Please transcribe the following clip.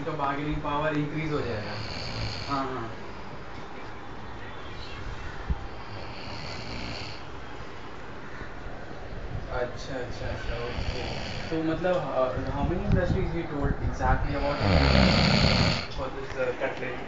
उनका bargaining power increase हो जाएगा। हाँ हाँ। अच्छा अच्छा अच्छा, ओके। तो मतलब how many industries he told exactly about India for this cutlery?